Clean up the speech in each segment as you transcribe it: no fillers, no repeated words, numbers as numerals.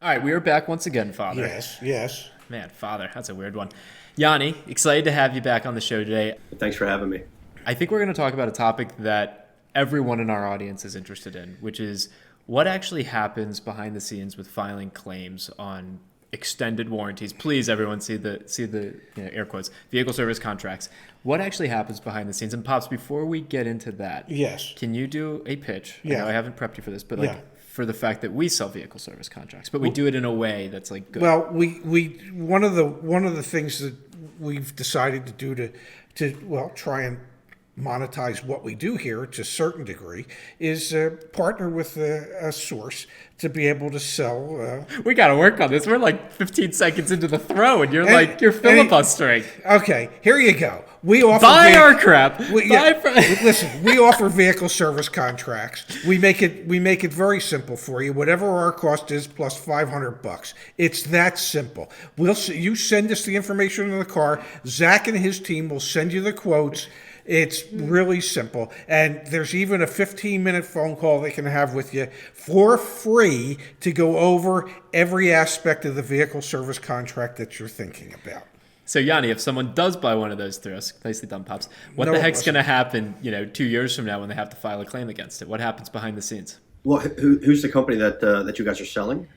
All right, we are back once again, Father. Yes, yes. Man, Father, that's a weird one. Yanni, excited to have you back on the show today. Thanks for having me. I think we're going to talk about a topic that everyone in our audience is interested in, which is what actually happens behind the scenes with filing claims on extended warranties. Please, everyone, see the air quotes vehicle service contracts. What actually happens behind the scenes? And Pops, before we get into that, Yes. can you do a pitch? I Yeah. know I haven't prepped you for this, but Yeah. for the fact that we sell vehicle service contracts, but we do it in a way that's like good. Well, we one of the things that we've decided to do to try and monetize what we do here to a certain degree is partner with a source to be able to sell. We got to work on this. We're like 15 seconds into the throw, and you're filibustering. Okay, here you go. We offer Buy our crap. Listen, we offer vehicle service contracts. We make it very simple for you. Whatever our cost is plus $500. It's that simple. You send us the information on the car. Zach and his team will send you the quotes. It's really simple. And there's even a 15-minute phone call they can have with you for free to go over every aspect of the vehicle service contract that you're thinking about. So Yanni, if someone does buy one of those through us, nicely done, Pops, what No, the it heck's going wasn't. to happen, 2 years from now when they have to file a claim against it? What happens behind the scenes? Well, who's the company that you guys are selling?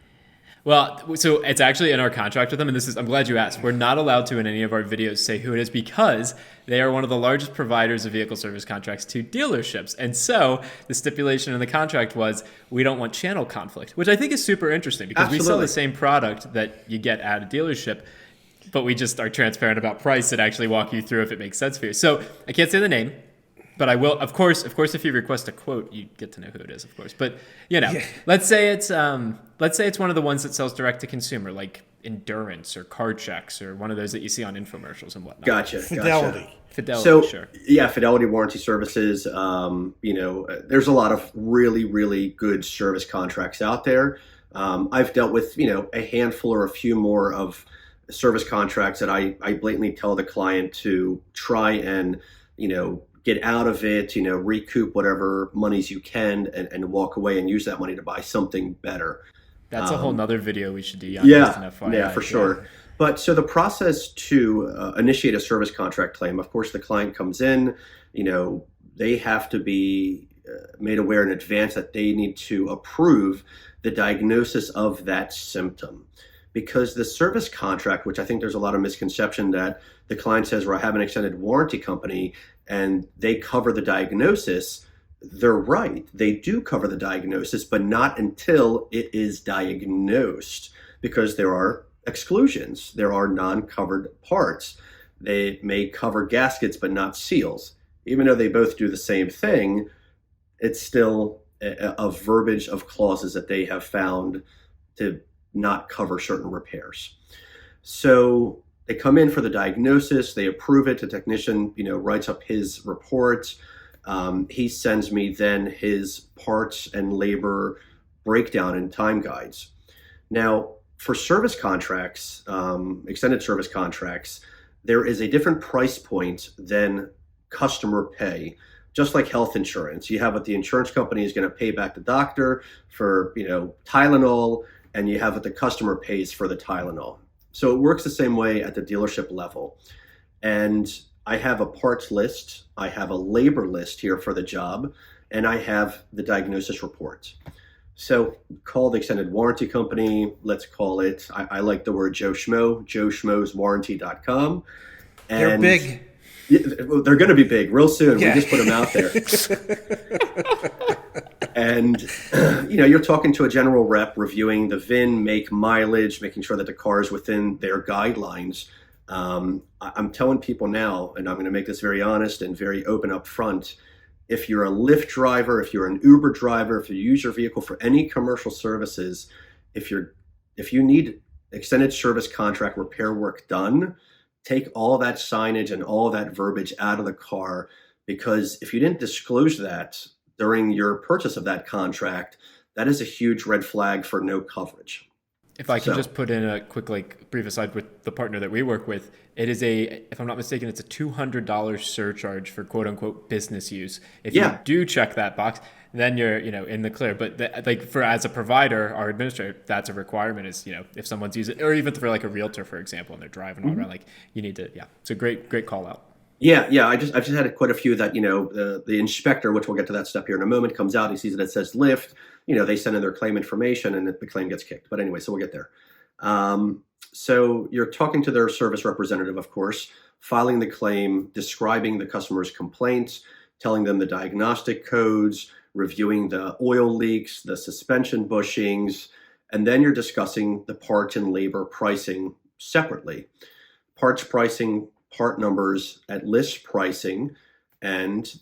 Well, so it's actually in our contract with them, and I'm glad you asked. We're not allowed to in any of our videos say who it is because they are one of the largest providers of vehicle service contracts to dealerships. And so the stipulation in the contract was we don't want channel conflict, which I think is super interesting because we sell Absolutely. the same product that you get at a dealership, but we just are transparent about price and actually walk you through if it makes sense for you. So I can't say the name. But I will, of course. If you request a quote, you get to know who it is, of course. But let's say it's one of the ones that sells direct to consumer, like Endurance or Car Checks or one of those that you see on infomercials and whatnot. Gotcha. Fidelity. Fidelity, So sure. yeah, Fidelity Warranty Services. There's a lot of really, really good service contracts out there. I've dealt with a handful or a few more of service contracts that I blatantly tell the client to try and get out of it, recoup whatever monies you can and walk away and use that money to buy something better. That's a whole nother video we should do. Yeah, for sure. But so the process to initiate a service contract claim, of course, the client comes in, they have to be made aware in advance that they need to approve the diagnosis of that symptom. Because the service contract, which I think there's a lot of misconception that the client says, well, I have an extended warranty company and they cover the diagnosis. They're right. They do cover the diagnosis, but not until it is diagnosed because there are exclusions. There are non-covered parts. They may cover gaskets, but not seals. Even though they both do the same thing, it's still a verbiage of clauses that they have found to not cover certain repairs. So they come in for the diagnosis, they approve it, the technician, writes up his report. He sends me then his parts and labor breakdown and time guides. Now, for service contracts, extended service contracts, there is a different price point than customer pay. Just like health insurance, you have what the insurance company is going to pay back the doctor for, Tylenol, and you have what the customer pays for the Tylenol. So it works the same way at the dealership level. And I have a parts list, I have a labor list here for the job, and I have the diagnosis report. So call the extended warranty company, let's call it, I like the word Joe Schmo, joeschmoeswarranty.com. They're big. Yeah, they're going to be big real soon. Yeah. We just put them out there. And, you're talking to a general rep, reviewing the VIN, make, mileage, making sure that the car is within their guidelines. I'm telling people now, and I'm going to make this very honest and very open up front, if you're a Lyft driver, if you're an Uber driver, if you use your vehicle for any commercial services, if you need extended service contract repair work done, take all that signage and all that verbiage out of the car, because if you didn't disclose that during your purchase of that contract, that is a huge red flag for no coverage. If I can So, just put in a quick, like, brief aside with the partner that we work with, it is if I'm not mistaken, it's a $200 surcharge for quote unquote business use. If you yeah, do check that box, then you're, in the clear. But like for as a provider, our administrator, that's a requirement is, if someone's using, or even for like a realtor, for example, and they're driving all around, like you need to, yeah, it's a great call out. yeah. I've just had quite a few that the inspector, which we'll get to that step here in a moment, comes out. He sees that it says lift. They send in their claim information, and the claim gets kicked. But anyway, so we'll get there. So you're talking to their service representative, of course, filing the claim, describing the customer's complaints, telling them the diagnostic codes, reviewing the oil leaks, the suspension bushings, and then you're discussing the part and labor pricing separately. Parts pricing, part numbers at list pricing, and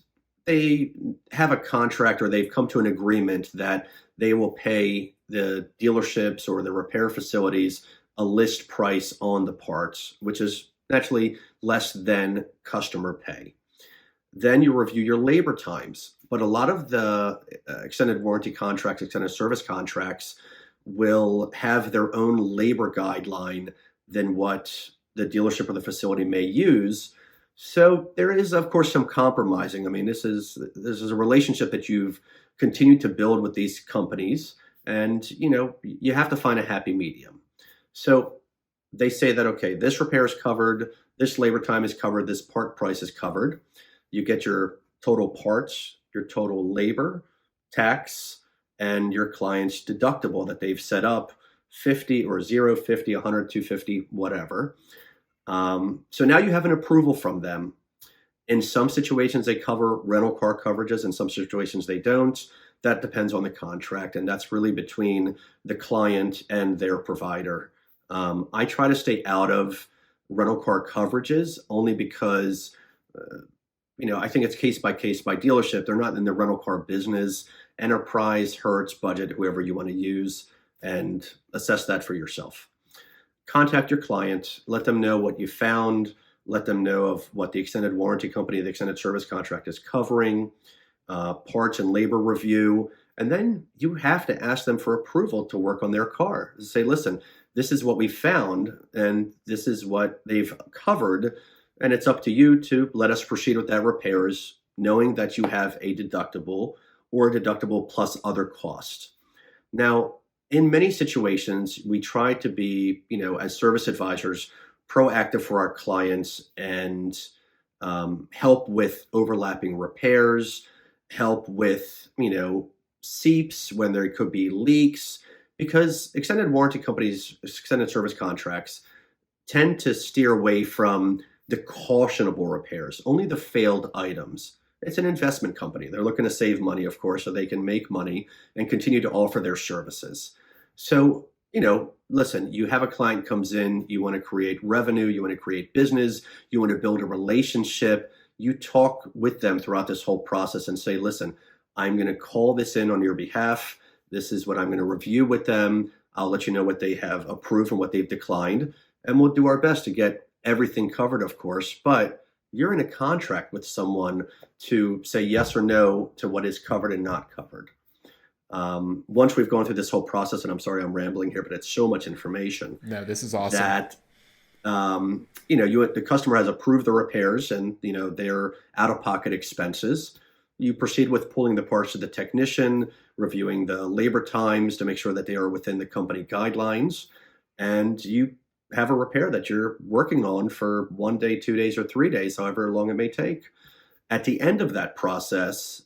they have a contract or they've come to an agreement that they will pay the dealerships or the repair facilities a list price on the parts, which is naturally less than customer pay. Then you review your labor times. But a lot of the extended warranty contracts, extended service contracts will have their own labor guideline than what the dealership or the facility may use. So there is, of course, some compromising. I mean, this is a relationship that you've continued to build with these companies, and you have to find a happy medium. So they say that, okay, this repair is covered, this labor time is covered, this part price is covered. You get your total parts, your total labor, tax, and your client's deductible that they've set up, 50 or 0, 50, 100, 250, whatever. So now you have an approval from them. In some situations, they cover rental car coverages. In some situations, they don't. That depends on the contract, and that's really between the client and their provider. I try to stay out of rental car coverages only because, I think it's case by dealership. They're not in the rental car business. Enterprise, Hertz, Budget, whoever you want to use, and assess that for yourself. Contact your client, let them know what you found, let them know of what the extended warranty company, the extended service contract is covering, parts and labor review, and then you have to ask them for approval to work on their car. Say, listen, this is what we found, and this is what they've covered, and it's up to you to let us proceed with that repairs, knowing that you have a deductible or a deductible plus other costs. Now, in many situations, we try to be, as service advisors, proactive for our clients and help with overlapping repairs, help with, seeps when there could be leaks, because extended warranty companies, extended service contracts tend to steer away from the cautionable repairs, only the failed items. It's an investment company. They're looking to save money, of course, so they can make money and continue to offer their services. So, listen, you have a client comes in, you want to create revenue, you want to create business, you want to build a relationship. You talk with them throughout this whole process and say, listen, I'm going to call this in on your behalf. This is what I'm going to review with them. I'll let you know what they have approved and what they've declined. And we'll do our best to get everything covered, of course. But you're in a contract with someone to say yes or no to what is covered and not covered. Once we've gone through this whole process, and I'm sorry I'm rambling here, but it's so much information. No, this is awesome. That the customer has approved the repairs and their out-of-pocket expenses. You proceed with pulling the parts to the technician, reviewing the labor times to make sure that they are within the company guidelines, and you have a repair that you're working on for 1 day, 2 days, or 3 days, however long it may take. At the end of that process,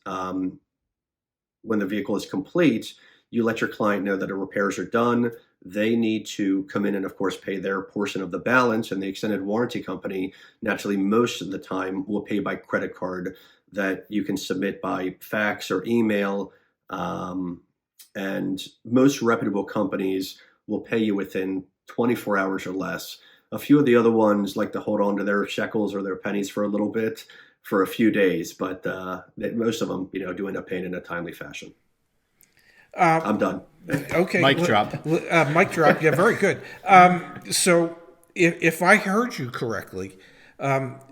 when the vehicle is complete, you let your client know that the repairs are done. They need to come in and, of course, pay their portion of the balance. And the extended warranty company, naturally, most of the time, will pay by credit card that you can submit by fax or email. And most reputable companies will pay you within 24 hours or less. A few of the other ones like to hold on to their shekels or their pennies for a little bit, for a few days, but most of them, do end up paying in a timely fashion. I'm done. Okay. Mic drop. Mic drop. Yeah, very good. So if I heard you correctly,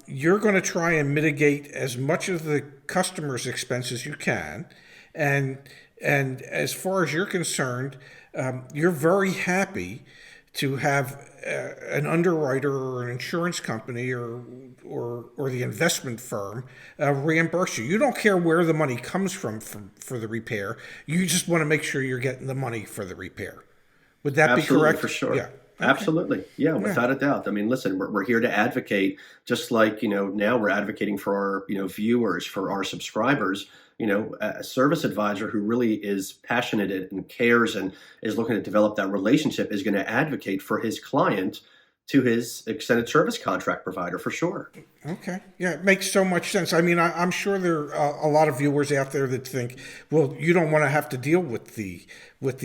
you're going to try and mitigate as much of the customer's expense as you can, and And as far as you're concerned, you're very happy to have an underwriter or an insurance company or the investment firm reimburse you. You don't care where the money comes from for the repair. You just want to make sure you're getting the money for the repair. Would that Absolutely, be correct? for sure. Yeah. Absolutely. Yeah, without a doubt. I mean, listen, we're here to advocate, just like, now we're advocating for our, viewers, for our subscribers. A service advisor who really is passionate and cares and is looking to develop that relationship is going to advocate for his client to his extended service contract provider, for sure. Okay. Yeah, it makes so much sense. I mean, I'm sure there are a lot of viewers out there that think, well, you don't want to have to deal with the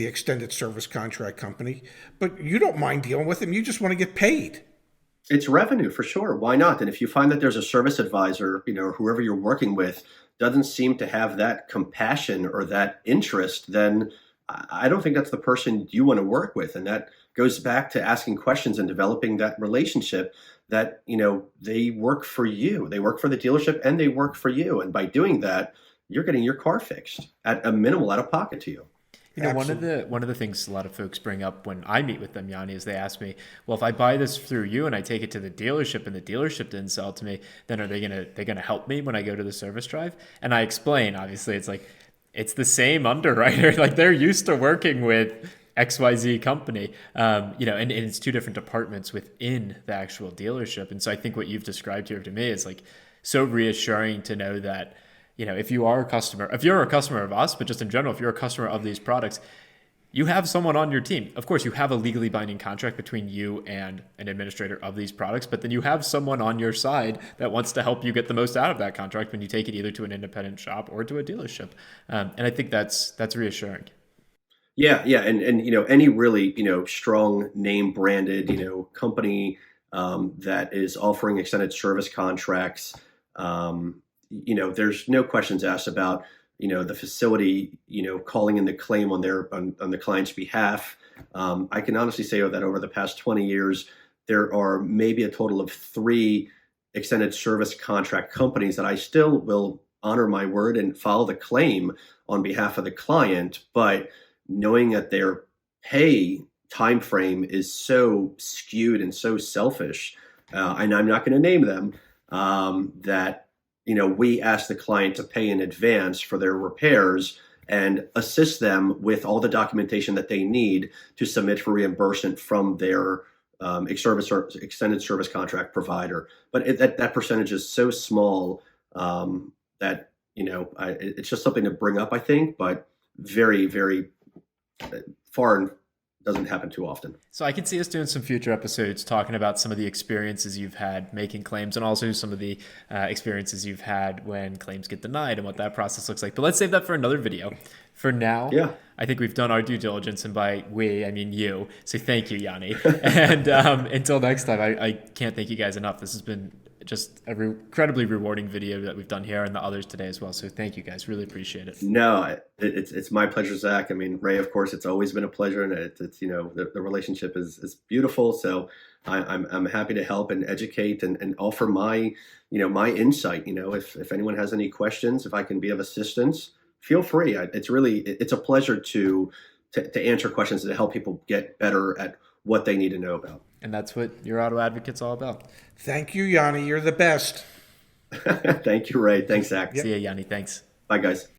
extended service contract company, but you don't mind dealing with them. You just want to get paid. It's revenue, for sure. Why not? And if you find that there's a service advisor, or whoever you're working with doesn't seem to have that compassion or that interest, then I don't think that's the person you want to work with. And that goes back to asking questions and developing that relationship that, they work for you. They work for the dealership and they work for you. And by doing that, you're getting your car fixed at a minimal out of pocket to you. One of the things a lot of folks bring up when I meet with them, Yoni, is they ask me, well, if I buy this through you and I take it to the dealership and the dealership didn't sell it to me, then are they gonna help me when I go to the service drive? And I explain, obviously, it's like it's the same underwriter, like they're used to working with XYZ company, and it's two different departments within the actual dealership. And so I think what you've described here to me is like so reassuring to know that, if you're a customer of us, but just in general, if you're a customer of these products, you have someone on your team. Of course, you have a legally binding contract between you and an administrator of these products, but then you have someone on your side that wants to help you get the most out of that contract when you take it either to an independent shop or to a dealership. And I think that's reassuring. Yeah, yeah, and any really strong name branded company that is offering extended service contracts, there's no questions asked about the facility calling in the claim on the client's behalf. I can honestly say that over the past 20 years, there are maybe a total of 3 extended service contract companies that I still will honor my word and follow the claim on behalf of the client, but knowing that their pay time frame is so skewed and so selfish, and I'm not going to name them, that we ask the client to pay in advance for their repairs and assist them with all the documentation that they need to submit for reimbursement from their extended service contract provider. But that percentage is so small that it's just something to bring up, I think, but very, very far and doesn't happen too often. So I can see us doing some future episodes talking about some of the experiences you've had making claims and also some of the experiences you've had when claims get denied and what that process looks like. But let's save that for another video. For now, I think we've done our due diligence, and by we, I mean you. So thank you, Yoni. And until next time, I can't thank you guys enough. This has been just an incredibly rewarding video that we've done here and the others today as well. So thank you guys. Really appreciate it. No, it's my pleasure, Zach. I mean, Ray, of course, it's always been a pleasure, and it's the relationship is beautiful. So I'm happy to help and educate and offer my my insight. If anyone has any questions, if I can be of assistance, feel free. It's a pleasure to answer questions and to help people get better at what they need to know about. And that's what your Auto Advocate's all about. Thank you, Yoni. You're the best. Thank you, Ray. Thanks, Zach. See ya, Yoni. Thanks. Bye, guys.